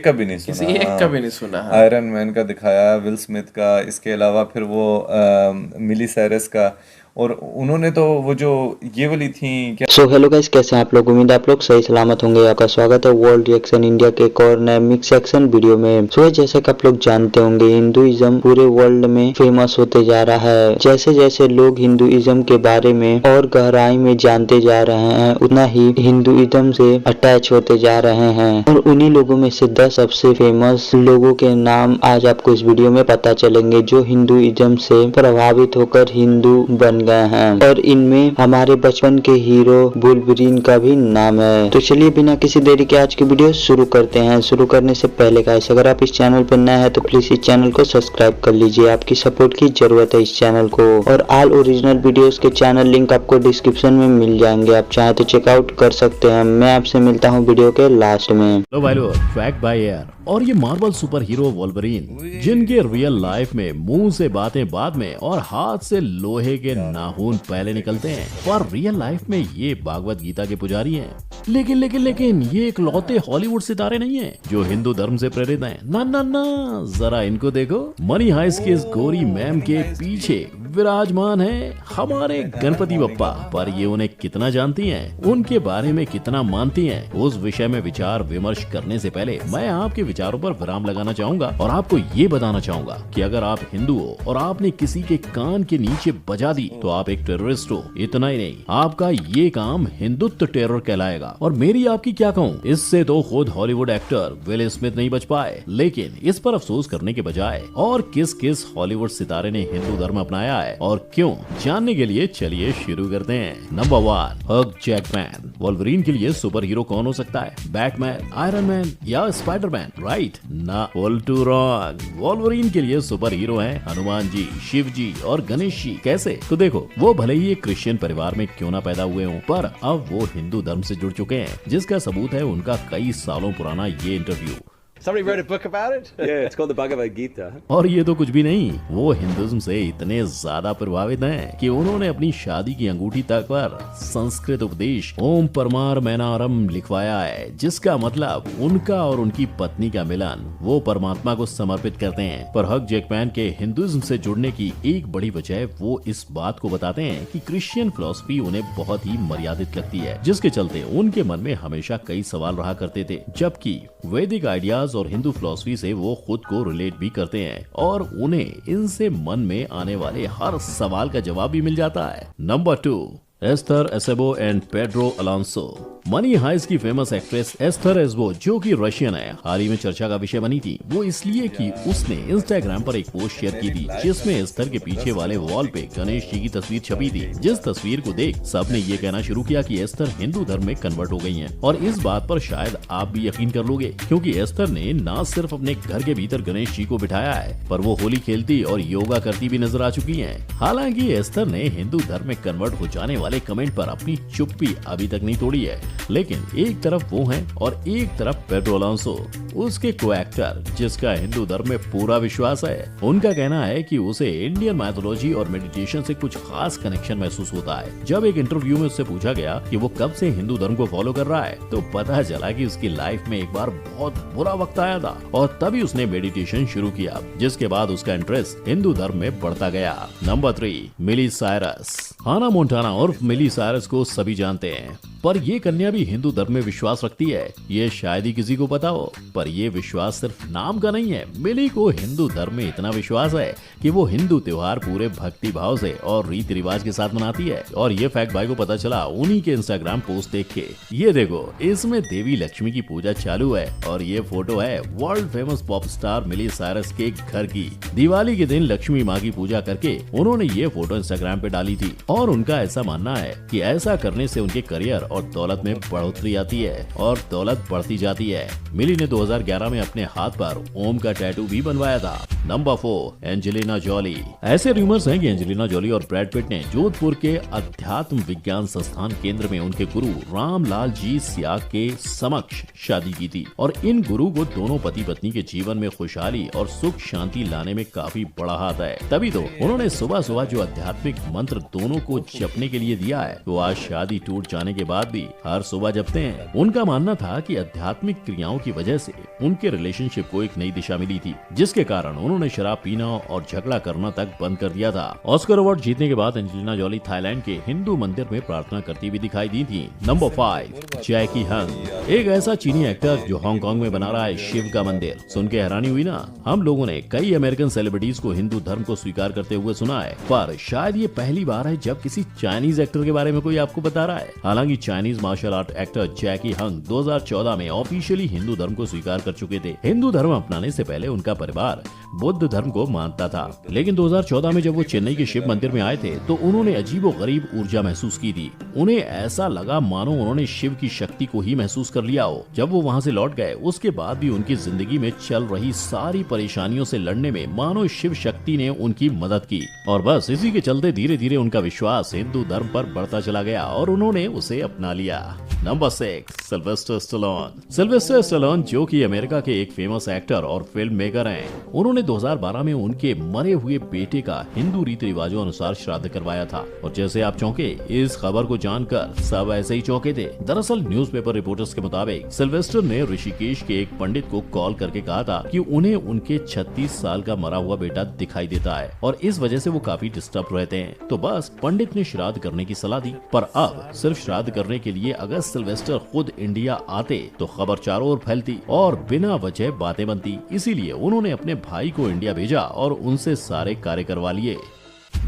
का भी नहीं किसी सुना। एक का भी नहीं सुना। हाँ। आयरन मैन का दिखाया, विल स्मिथ का, इसके अलावा फिर वो मिली साइरस का, और उन्होंने तो वो जो ये वाली थी क्या। सो हेलो गाइस, कैसे हैं आप लोग? उम्मीद है आप लोग सही सलामत होंगे। आपका स्वागत है वर्ल्ड रिएक्शन इंडिया के एक और नए मिक्स एक्शन वीडियो में। सो जैसे कि आप लोग जानते होंगे, हिंदुइज्म पूरे वर्ल्ड में फेमस होते जा रहा है। जैसे जैसे लोग हिंदुइज्म के बारे में और गहराई में जानते जा रहे हैं, उतना ही हिंदुइज्म से अटैच होते जा रहे हैं। और उन्हीं लोगों में से 10 सबसे फेमस लोगों के नाम आज आपको इस वीडियो में पता चलेंगे, जो हिंदुइज्म से प्रभावित होकर हिंदू बन गए हैं। और इनमें हमारे बचपन के हीरो वुल्वरीन का भी नाम है। तो चलिए बिना किसी देरी के आज की वीडियो शुरू करते हैं। शुरू करने से पहले गाइस, अगर आप इस चैनल पर नए हैं तो प्लीज इस चैनल को सब्सक्राइब कर लीजिए। आपकी सपोर्ट की जरूरत है इस चैनल को। और ऑल ओरिजिनल वीडियोस के चैनल लिंक आपको डिस्क्रिप्शन में मिल जाएंगे, आप चाहे तो चेकआउट कर सकते हैं। मैं आपसे मिलता हूँ वीडियो के लास्ट में। लो भाई लोग, ट्रैक बाय एयर और ये मार्वल सुपर हीरो वोल्वरीन, जिनके रियल लाइफ में मुंह से बातें बाद में और हाथ से लोहे के नाखून पहले निकलते हैं, पर रियल लाइफ में ये भागवत गीता के पुजारी हैं। लेकिन ये इकलौते हॉलीवुड सितारे नहीं हैं जो हिंदू धर्म से प्रेरित हैं। ना ना ना, जरा इनको देखो। मनी हाइस्ट के इस गोरी मैम के पीछे विराजमान है हमारे गणपति बप्पा। पर ये उन्हें कितना जानती हैं, उनके बारे में कितना मानती हैं, उस विषय में विचार विमर्श करने से पहले मैं आपके विचारों पर विराम लगाना चाहूंगा और आपको ये बताना चाहूंगा कि अगर आप हिंदू हो और आपने किसी के कान के नीचे बजा दी तो आप एक टेररिस्ट हो। इतना ही नहीं, आपका ये काम हिंदुत्व टेरर कहलाएगा। और मेरी आपकी क्या कहूँ, इससे तो खुद हॉलीवुड एक्टर विल स्मिथ नहीं बच पाए। लेकिन इस पर अफसोस करने के बजाय और किस किस हॉलीवुड सितारे ने हिंदू धर्म अपनाया है और क्यों, जानने के लिए चलिए शुरू करते हैं। नंबर 1, हग जैकमैन। वोल्वरीन के लिए सुपर हीरो कौन हो सकता है? बैटमैन, आयरन मैन या स्पाइडरमैन? राइट ना, ऑल टू रॉन्ग। वोल्वरीन के लिए सुपर हीरो हैं हनुमान जी, शिव जी और गणेश जी। कैसे? तो देखो, वो भले ही एक क्रिश्चियन परिवार में क्यों ना पैदा हुए हों, पर अब वो हिंदू धर्म से जुड़ चुके हैं, जिसका सबूत है उनका कई सालों पुराना ये interview. Somebody wrote a book about it? Yeah, it's called the Bhagavad Gita. और ये तो कुछ भी नहीं, वो हिंदुइज्म से इतने ज्यादा प्रभावित हैं कि उन्होंने अपनी शादी की अंगूठी तक पर संस्कृत उपदेश ओम परमार मैनारम लिखवाया है, जिसका मतलब उनका और उनकी पत्नी का मिलन वो परमात्मा को समर्पित करते हैं। पर हग जैकमैन के हिंदुइज्म से जुड़ने की एक बड़ी वजह वो इस बात को बताते हैं कि क्रिश्चियन फिलॉसफी उन्हें बहुत ही मर्यादित लगती है, जिसके चलते उनके मन में हमेशा कई सवाल रहा करते थे, जबकि वैदिक आइडियाज और हिंदू फिलॉसफी से वो खुद को रिलेट भी करते हैं और उन्हें इनसे मन में आने वाले हर सवाल का जवाब भी मिल जाता है। Number 2, Esther Acebo and Pedro Alonso. Money heist की फेमस एक्ट्रेस एस्थर एसेबो, जो कि रशियन है, हाल ही में चर्चा का विषय बनी थी। वो इसलिए कि उसने इंस्टाग्राम पर एक पोस्ट शेयर की थी जिसमें एस्थर के पीछे वाले वॉल पे गणेश जी की तस्वीर छपी थी, जिस तस्वीर को देख सबने ये कहना शुरू किया कि एस्थर हिंदू धर्म में कन्वर्ट हो गई हैं। और इस बात पर शायद आप भी यकीन कर लोगे, क्योंकि एस्थर ने न सिर्फ अपने घर के भीतर गणेश जी को बिठाया है, पर वो होली खेलती और योगा करती भी नजर आ चुकी है। हालांकि एस्थर ने हिंदू धर्म में कन्वर्ट हो जाने वाले कमेंट पर अपनी चुप्पी अभी तक नहीं तोड़ी है। लेकिन एक तरफ वो हैं और एक तरफ पेड्रो अलोंसो, उसके को एक्टर, जिसका हिंदू धर्म में पूरा विश्वास है। उनका कहना है कि उसे इंडियन मैथोलॉजी और मेडिटेशन से कुछ खास कनेक्शन महसूस होता है। जब एक इंटरव्यू में उससे पूछा गया कि वो कब से हिंदू धर्म को फॉलो कर रहा है, तो पता चला कि उसकी लाइफ में एक बार बहुत बुरा वक्त आया था और तभी उसने मेडिटेशन शुरू किया, जिसके बाद उसका इंटरेस्ट हिंदू धर्म में बढ़ता गया। नंबर 3, मिली साइरस। हाना मोंटाना और मिली साइरस को सभी जानते हैं, पर ये कन्या भी हिंदू धर्म में विश्वास रखती है। ये शायद ही किसी को पता हो, पर ये विश्वास सिर्फ नाम का नहीं है। मिली को हिंदू धर्म में इतना विश्वास है कि वो हिंदू त्योहार पूरे भक्ति भाव से और रीति रिवाज के साथ मनाती है। और ये फैक्ट भाई को पता चला उन्हीं के इंस्टाग्राम पोस्ट देख के। ये देखो, इसमें देवी लक्ष्मी की पूजा चालू है और ये फोटो है वर्ल्ड फेमस पॉप स्टार मिली साइरस के घर की। दिवाली के दिन लक्ष्मी माँ की पूजा करके उन्होंने ये फोटो इंस्टाग्राम पे डाली थी और उनका ऐसा मानना है कि ऐसा करने से उनके करियर और दौलत में बढ़ोतरी आती है और दौलत बढ़ती जाती है। मिली ने 2011 में अपने हाथ पर ओम का टैटू भी बनवाया था। Number 4, Angelina Jolie. ऐसे रूमर्स हैं कि एंजेलिना जॉली और ब्रैड पिट ने जोधपुर के अध्यात्म विज्ञान संस्थान केंद्र में उनके गुरु रामलाल जी सियाग के समक्ष शादी की थी और इन गुरु को दोनों पति पत्नी के जीवन में खुशहाली और सुख शांति लाने में काफी बड़ा हाथ है। तभी तो उन्होंने सुबह सुबह जो आध्यात्मिक मंत्र दोनों को जपने के लिए दिया है, वो आज शादी टूट जाने के बाद बाद भी हर सुबह जपते हैं। उनका मानना था कि आध्यात्मिक क्रियाओं की वजह से उनके रिलेशनशिप को एक नई दिशा मिली थी, जिसके कारण उन्होंने शराब पीना और झगड़ा करना तक बंद कर दिया था। ऑस्कर अवार्ड जीतने के बाद एंजेलिना जॉली थाईलैंड के हिंदू मंदिर में प्रार्थना करती भी दिखाई दी थी। नंबर 5, जैकी हंग, एक ऐसा चीनी एक्टर जो हांगकांग में बना रहा है शिव का मंदिर। सुन के हैरानी हुई ना? हम लोगों ने कई अमेरिकन सेलिब्रिटीज को हिंदू धर्म को स्वीकार करते हुए सुना है, पर शायद ये पहली बार है जब किसी चाइनीज एक्टर के बारे में कोई आपको बता रहा है। हालांकि चाइनीज मार्शल आर्ट एक्टर जैकी हंग 2014 में ऑफिशियली हिंदू धर्म को स्वीकार कर चुके थे। हिंदू धर्म अपनाने से पहले उनका परिवार बुद्ध धर्म को मानता था, लेकिन 2014 में जब वो चेन्नई के शिव मंदिर में आए थे तो उन्होंने अजीबोगरीब ऊर्जा महसूस की थी। उन्हें ऐसा लगा मानो उन्होंने शिव की शक्ति को ही महसूस कर लिया हो। जब वो वहाँ से लौट गए, उसके बाद भी उनकी जिंदगी में चल रही सारी परेशानियों से लड़ने में मानो शिव शक्ति ने उनकी मदद की, और बस इसी के चलते धीरे धीरे उनका विश्वास हिंदू धर्म पर बढ़ता चला गया और उन्होंने उसे अपना लिया। Number 6, Sylvester Stallone. Sylvester Stallone जो कि अमेरिका के एक फेमस एक्टर और फिल्म मेकर हैं, उन्होंने 2012 में उनके मरे हुए बेटे का हिंदू रीति रिवाजों अनुसार श्राद्ध करवाया था। और जैसे आप चौंके इस खबर को जानकर, सब ऐसे ही चौंके थे। दरअसल न्यूज़पेपर रिपोर्टर्स के मुताबिक सिल्वेस्टर ने ऋषिकेश के एक पंडित को कॉल करके कहा था कि उन्हें उनके 36 साल का मरा हुआ बेटा दिखाई देता है और इस वजह से वो काफी डिस्टर्ब रहते हैं। तो बस पंडित ने श्राद्ध करने की सलाह दी। पर अब सिर्फ श्राद्ध करने के लिए अगर सिल्वेस्टर खुद इंडिया आते तो खबर चारों ओर फैलती और बिना वजह बातें बनती। इसीलिए उन्होंने अपने भाई को इंडिया भेजा और उनसे सारे कार्य करवा लिए।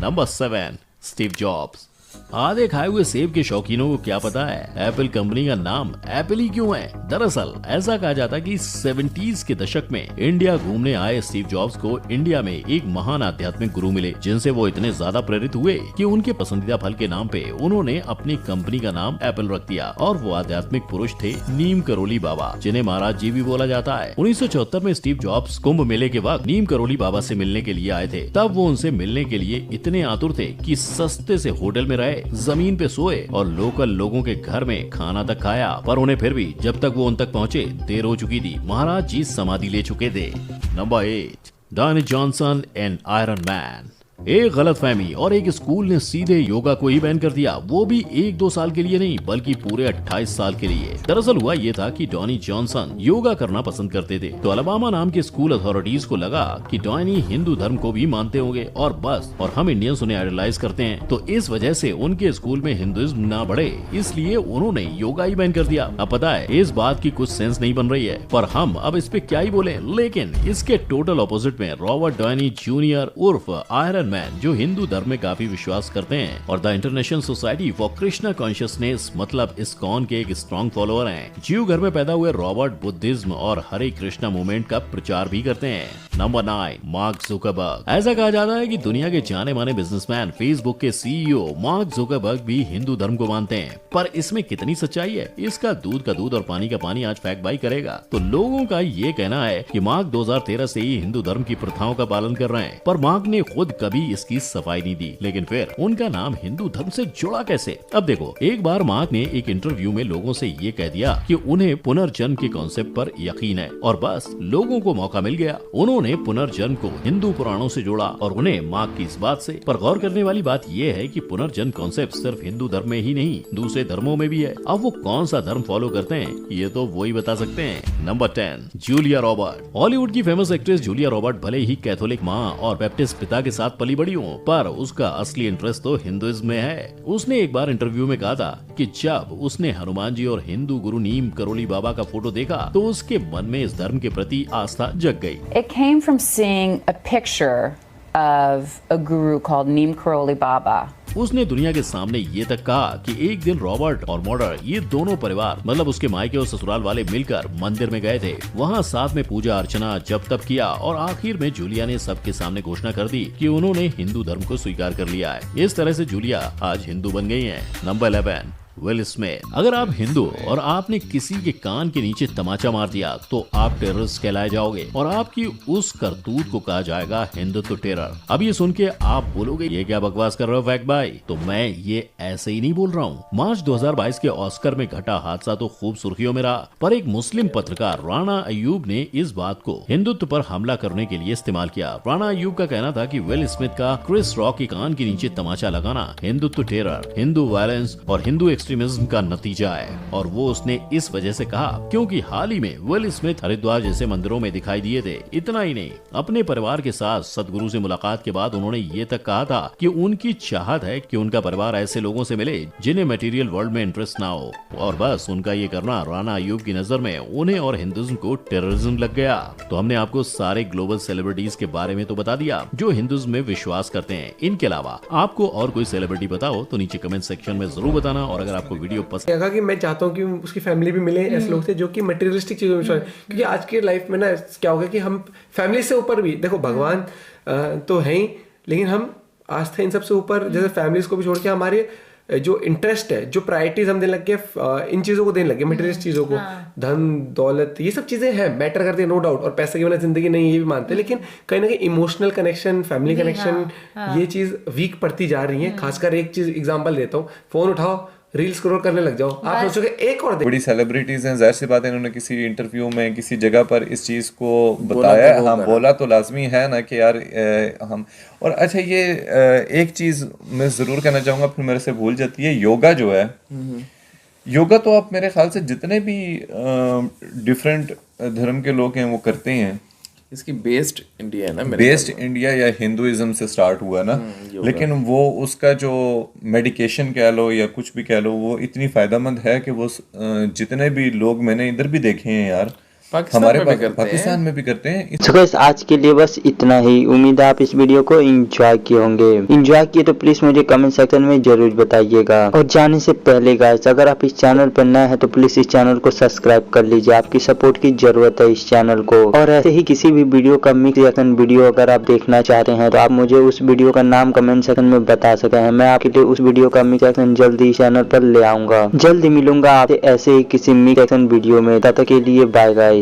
Number 7, Steve jobs. आधे खाए हुए सेब के शौकीनों को क्या पता है एप्पल कंपनी का नाम एप्पल ही क्यों है। दरअसल ऐसा कहा जाता है कि 70s के दशक में इंडिया घूमने आए स्टीव जॉब्स को इंडिया में एक महान आध्यात्मिक गुरु मिले, जिनसे वो इतने ज्यादा प्रेरित हुए कि उनके पसंदीदा फल के नाम पे उन्होंने अपनी कंपनी का नाम एप्पल रख दिया। और वो आध्यात्मिक पुरुष थे नीम करोली बाबा, जिन्हें महाराज जी भी बोला जाता है। 1974 में स्टीव जॉब्स कुंभ मेले के वक्त नीम करोली बाबा से मिलने के लिए आए थे। तब वो उनसे मिलने के लिए इतने आतुर थे कि सस्ते से होटल में रहे, जमीन पे सोए और लोकल लोगों के घर में खाना तक खाया। पर उन्हें फिर भी जब तक वो उन तक पहुँचे देर हो चुकी थी। महाराज जी समाधि ले चुके थे। Number 8, Donny Johnson and iron man. एक गलतफहमी और एक स्कूल ने सीधे योगा को ही बैन कर दिया, वो भी 1-2 साल के लिए नहीं बल्कि पूरे 28 साल के लिए। दरअसल हुआ ये था कि डॉनी जॉनसन योगा करना पसंद करते थे, तो अलाबामा नाम के स्कूल अथॉरिटीज को लगा कि डॉनी हिंदू धर्म को भी मानते होंगे और हम इंडियंस उन्हें आइडलाइज करते हैं, तो इस वजह से उनके स्कूल में हिंदुइज्म ना बढ़े, इसलिए उन्होंने योगा ही बैन कर दिया। अब पता है इस बात की कुछ सेंस नहीं बन रही है, पर हम अब इस पे क्या ही बोले। लेकिन इसके टोटल ऑपोजिट में रॉबर्ट डॉनी जूनियर उर्फ आयरन मैन, जो हिंदू धर्म में काफी विश्वास करते हैं और the international society for Krishna consciousness मतलब इस्कॉन के एक स्ट्रॉन्ग फॉलोअर हैं। जीव घर में पैदा हुए रॉबर्ट बुद्धिज्म और हरे कृष्णा मूवमेंट का प्रचार भी करते हैं। Number 9, mark Zuckerberg. ऐसा कहा जाता है कि दुनिया के जाने माने बिजनेसमैन फेसबुक के सीईओ मार्क जुकरबर्ग भी हिंदू धर्म को मानते हैं, पर इसमें कितनी सच्चाई है, इसका दूध का दूध और पानी का पानी आज फैक्ट बाई करेगा। तो लोगों का ये कहना है कि मार्क 2013 से ही हिंदू धर्म की प्रथाओं का पालन कर रहे हैं, पर मार्क ने खुद कभी इसकी सफाई नहीं दी। लेकिन फिर उनका नाम हिंदू धर्म से जुड़ा कैसे? अब देखो, एक बार मार्क ने एक इंटरव्यू में लोगों से ये कह दिया कि उन्हें पुनर्जन्म के कॉन्सेप्ट पर यकीन है और बस लोगों को मौका मिल गया। उन्होंने पुनर्जन्म को हिंदू पुराणों से जोड़ा और उन्हें मार्क की इस बात से। पर गौर करने वाली बात यह है कि पुनर्जन्म कॉन्सेप्ट सिर्फ हिंदू धर्म में ही नहीं दूसरे धर्मों में भी है। अब वो कौन सा धर्म फॉलो करते हैं ये तो वो ही बता सकते हैं। Number 10, Julia Robert. हॉलीवुड की फेमस एक्ट्रेस जूलिया रॉबर्ट भले ही कैथोलिक माँ और बैप्टिस्ट पिता के साथ पली बड़ी हो, पर उसका असली इंटरेस्ट तो हिंदुइज्म में है। उसने एक बार इंटरव्यू में कहा था कि जब उसने हनुमान जी और हिंदू गुरु नीम करोली बाबा का फोटो देखा तो उसके मन में इस धर्म के प्रति आस्था जग गई। It came from seeing a picture of a guru called Neem Karoli Baba. उसने दुनिया के सामने ये तक कहा कि एक दिन रॉबर्ट और मॉडर ये दोनों परिवार मतलब उसके मायके और ससुराल वाले मिलकर मंदिर में गए थे। वहाँ साथ में पूजा अर्चना जप तप किया और आखिर में जूलिया ने सबके सामने घोषणा कर दी कि उन्होंने हिंदू धर्म को स्वीकार कर लिया है। इस तरह से जूलिया आज हिंदू बन गई है। Number 11, will Smith. अगर आप हिंदू और आपने किसी के कान के नीचे तमाचा मार दिया तो आप टेररिस्ट कहलाए जाओगे और आपकी उस करतूत को कहा जाएगा हिंदुत्व टेरर। अब ये सुन के आप बोलोगे ये क्या बकवास कर रहे हो फैक्ट भाई, तो मैं ये ऐसे ही नहीं बोल रहा हूँ। मार्च 2022 के ऑस्कर में घटा हादसा तो खूब सुर्खियों में रहा, पर एक मुस्लिम पत्रकार राणा अयूब ने इस बात को हिंदुत्व पर हमला करने के लिए इस्तेमाल किया। राणा अयूब का कहना था कि विल स्मिथ का क्रिस रॉक के कान के नीचे तमाचा लगाना हिंदुत्व टेरर, हिंदू वायलेंस और हिंदू एक्सट्रीमिज्म का नतीजा है। और वो उसने इस वजह से कहा क्योंकि हाल ही में विल स्मिथ हरिद्वार जैसे मंदिरों में दिखाई दिए थे। इतना ही नहीं, अपने परिवार के साथ सदगुरु से मुलाकात के बाद उन्होंने ये तक कहा था कि उनकी चाहत है कि उनका परिवार ऐसे लोगों से मिले जिन्हें मटेरियल वर्ल्ड में इंटरेस्ट ना हो, और बस उनका ये करना राणा अय्यूब की नजर में उन्हें और हिंदुइज्म को टेररिज्म लग गया। तो हमने आपको सारे ग्लोबल सेलिब्रिटीज के बारे में तो बता दिया जो हिंदुइज्म में विश्वास करते हैं। इनके अलावा आपको और कोई सेलिब्रिटी बताओ तो नीचे कमेंट सेक्शन में जरूर बताना। और अगर आपको वीडियो पसंद कहा कि मैं चाहता हूँ कि उसकी फैमिली भी मिले ऐसे लोग थे जो कि मटेरियलिस्टिक चीजों में विश्वास, क्योंकि आज की लाइफ में ना क्या होगा कि हम फैमिली से ऊपर भी देखो भगवान तो है ही, लेकिन हम आस्था इन सबसे ऊपर जैसे फैमिलीज को भी छोड़ के हमारे जो इंटरेस्ट है, जो प्रायोरिटीज हम देने लग गए इन चीजों को देने लगे, मटेरियलिस्ट चीजों को, धन दौलत ये सब चीजें हैं, मैटर करती है नो डाउट, और पैसे के बिना जिंदगी नहीं ये भी मानते हैं, लेकिन कहीं ना कहीं इमोशनल कनेक्शन, फैमिली कनेक्शन ये चीज वीक पड़ती जा रही है। खासकर एक चीज एग्जांपल देता हूँ, फोन उठाओ रील स्क्रॉल करने लग जाओ, आप सोचोगे एक और बड़ी सेलिब्रिटीज हैं, जाहिर सी बात है इन्होंने किसी इंटरव्यू में किसी जगह पर इस चीज को बताया है। हाँ, बोला तो लाजमी है ना कि यार हम। और अच्छा ये एक चीज मैं जरूर कहना चाहूंगा, फिर मेरे से भूल जाती है, योगा जो है, योगा तो आप मेरे ख्याल से जितने भी डिफरेंट धर्म के लोग हैं वो करते हैं। इसकी बेस्ड इंडिया है ना, बेस्ड इंडिया या हिंदुइज्म से स्टार्ट हुआ ना, लेकिन वो उसका जो मेडिकेशन कह लो या कुछ भी कह लो, वो इतनी फायदेमंद है कि वो जितने भी लोग मैंने इधर भी देखे हैं यार, हमारे पाकिस्तान में भी करते हैं। तो गाइस आज के लिए बस इतना ही। उम्मीद है आप इस वीडियो को एंजॉय किए होंगे। एंजॉय किए तो प्लीज मुझे कमेंट सेक्शन में जरूर बताइएगा। और जाने से पहले गाइस अगर आप इस चैनल पर नए हैं तो प्लीज इस चैनल को सब्सक्राइब कर लीजिए, आपकी सपोर्ट की जरूरत है इस चैनल को। और ऐसे ही किसी भी वीडियो का मिक्स रिएक्शन वीडियो अगर आप देखना चाहते हैं तो आप मुझे उस वीडियो का नाम कमेंट सेक्शन में बता सकते हैं। मैं आपके लिए उस वीडियो का मिक्स रिएक्शन जल्दी इस चैनल पर ले आऊंगा। जल्दी मिलूंगा आपसे ऐसे ही किसी मिक्स रिएक्शन वीडियो में। तब तक के लिए बाय गाइस।